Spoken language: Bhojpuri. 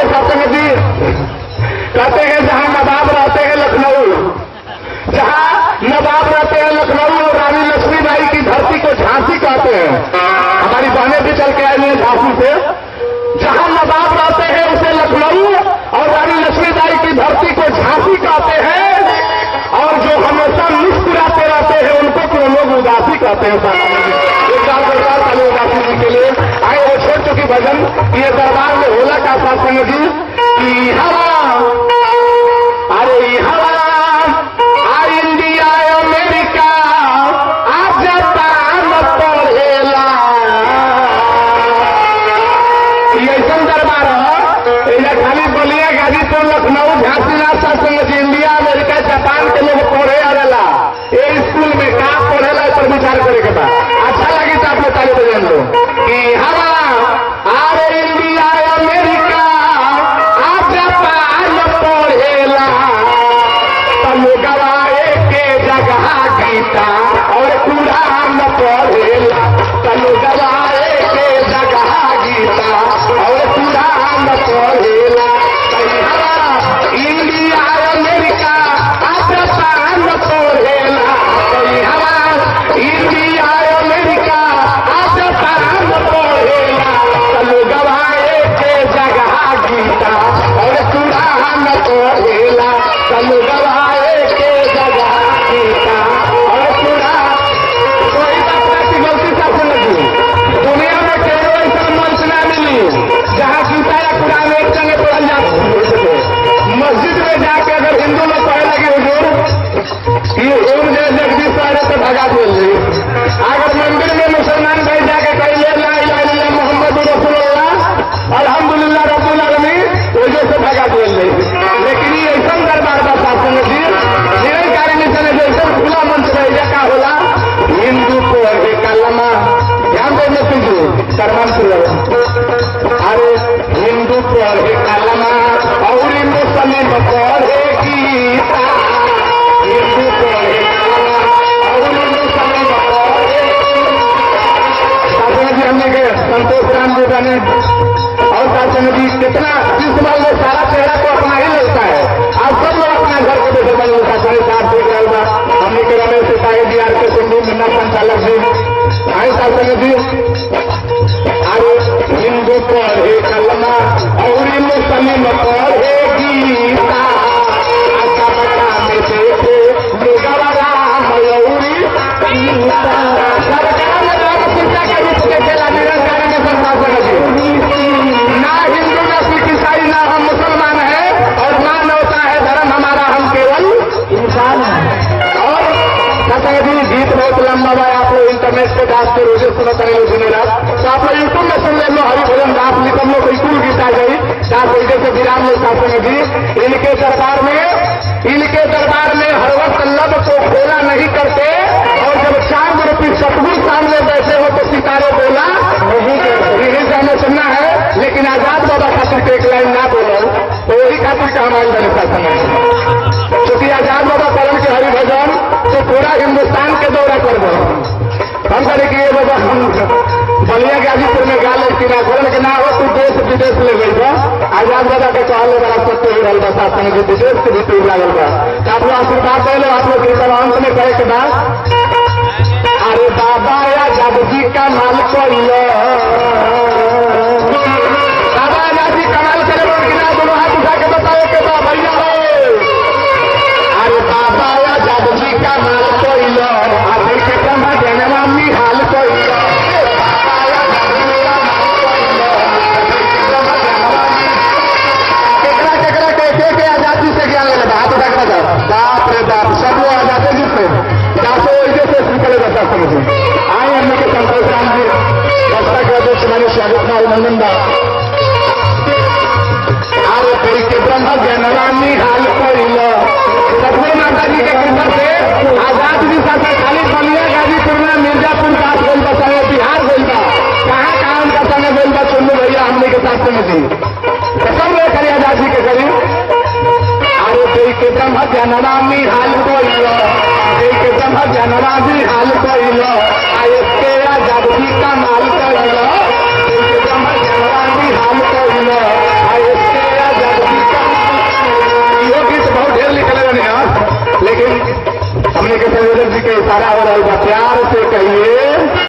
आइए सत्संग जी, कहते हैं जहां नवाब रहते हैं लखनऊ, जहां नवाब रहते हैं लखनऊ और रानी लक्ष्मीबाई की धरती को झांसी कहते हैं। हमारी बहनें भी चल के आई हैं झांसी से। जहां नवाब रहते हैं उसे लखनऊ और रानी लक्ष्मीबाई की धरती को झांसी कहते हैं। और जो हमेशा मुस्कुराते रहते हैं उनको तो लोग उदासी कहते हैं। एक साल ताली उदासी जी के लिए आए। वो छोड़ चुकी भजन ये दरबार में होला का सत्संग जी की हवा, अरे हवा आ इंडिया अमेरिका आ जापान पढ़ेला, ऐसा दरबार है खाली बलिया गाजीपुर लखनऊ झांसी ना सत्संग जी। इंडिया अमेरिका जापान के लोग पढ़े आवेला ये स्कूल में का पढ़ेला पर विचार करे के बाद अच्छा लगी तो आप लोग ताली बजाएं लो कि हवा अरे इंडिया अमेरिका आ जापान पढ़ेला, लोग के जगह गीता और कुरान पढ़ेला, लोग के जगह गीता और कुरान पढ़ेला। इंडिया अमेरिका आ जापान पढ़ेला, इंडिया अमेरिका आ जापान पढ़ेला, लोग के जगह गीता और कुरान पढ़ेला, लोग के जगह गीता और कुरान। कोई बात की गलती से समझी, दुनिया में केवल ऐसा मंच ना मिली जहाँ गीता या कुरान एक संगे पढ़ल जा सके। मस्जिद में जाके अगर हिंदू लोग पढ़े लगे हुजूर ये ओम जय जगदीश पढ़े तो भगा बोल रही। अगर मंदिर में मुसलमान भाई जाके कही ला इलाहा इल्लल्लाह मोहम्मद रसूलुल्लाह अल्हम्दुलिल्लाह रब्बुल आलमीन वजह से भगा बोल रही। लेकिन ये ऐसा दरबार का शासन जी निरंकारी मिशन जैसे खुला मंच रहे का होला हिंदू पढ़े कलमा, ध्यान देने कीजिए शर्मान अरे हिंदू पढ़े कलमा और मुस्लिम पढ़े गीता, हिंदू पढ़े कलमा और मुस्लिम पढ़े शासन जी। हमने के संतोष राम जी बने और शासन जी कितना जिस बार में सारा चेहरा को अपना ही लगता है। आप सब लोग अपना घर को देखे बने शासन साफ देख रहे होगा। हमने के रमेश सिपाही जी आर के सिंधु मिन्ना संचालक जी आए शासन जी। अरे हिंदू पढ़े कलमा और मुस्लिम पढ़े गीता, अच्छा बता में देखे लोग राम मयूरी सीता, सरकार में राम सीता के रूप में खेला निरंकारी में संशासन जी। ना हिंदू ना सिख ईसाई ना हम मुसलमान है और ना होता है धर्म हमारा, हम केवल इंसान है। और जी गीत बहुत लंबा है, आप लोग इंटरनेट पे डाल के रोजे सुना करेंगे सुने रात तो आप लोग यूट्यूब में सुन ले लो। हरि भजन दास निकम लोग बिल्कुल गीत आ गई दास वजह से विराम लोग शासन जी। इनके दरबार में हर वक्त लब को खोला नहीं करते और जब चांद रूपी सतगुरु सामने बैठे हो तो सितारे बोला नहीं करते। यही से हमें सुनना है लेकिन आजाद बाबा खातिर एक लाइन ना बोलो तो वही खातिर का हमारी बने शासन है। क्योंकि आजाद बाबा करण के हरि भजन तो पूरा हिंदुस्तान के दौरा कर दो। हम करे कि ये बाबा हम बलिया गाजीपुर में गा ले ना करण के ना हो तू देश विदेश ले गई बा। आजाद बाबा के कहले बड़ा सत्य ही रहल बा शासन के विदेश के भी टूर लागल बा। आप लोग आशीर्वाद दे लो। आप लोग के अंत में कहे के बाद अरे बाबा आजाद जी का माल कोइलो, बाबा आजाद जी कमाल करे ना दोनों हाथ उठा के बताओ के बा भैया हो। अरे बाबा आजाद जी का माल कोइलो आधे के कमा जनवा हाल कोइलो, केकरा के आजादी से ज्ञान ले हाथ उठा के बताओ। बाप रे बाप सब लोग आजादी जी से जासो वजह से निकले बता समझे। आए हमने के संतोष राम जी रास्ता के अध्यक्ष माने स्वागत ना अभिनंदन दा। आरे तेरी के ब्रह्म जनरानी हाल कोइलो सतगुरु माता जी के कृपा से आजाद जी शासन खाली बलिया गाजीपुर में मिर्जापुर का गोल बचाए बिहार गोल बा कहाँ उनका समय गोल बा चुन्नू भैया हमने के साथ में थी तो सब लोग करिए आजाद जी के करिए। आरे तेरी के ब्रह्म जनरानी हाल कोइलो, तेरी के ब्रह्म जनरानी हाल कोइलो आए के आजाद जी का माल कोइलो, तेरी के ब्रह्म जनरानी हाल कोइलो आए के के इशारा हो रहा है, प्यार से कहिए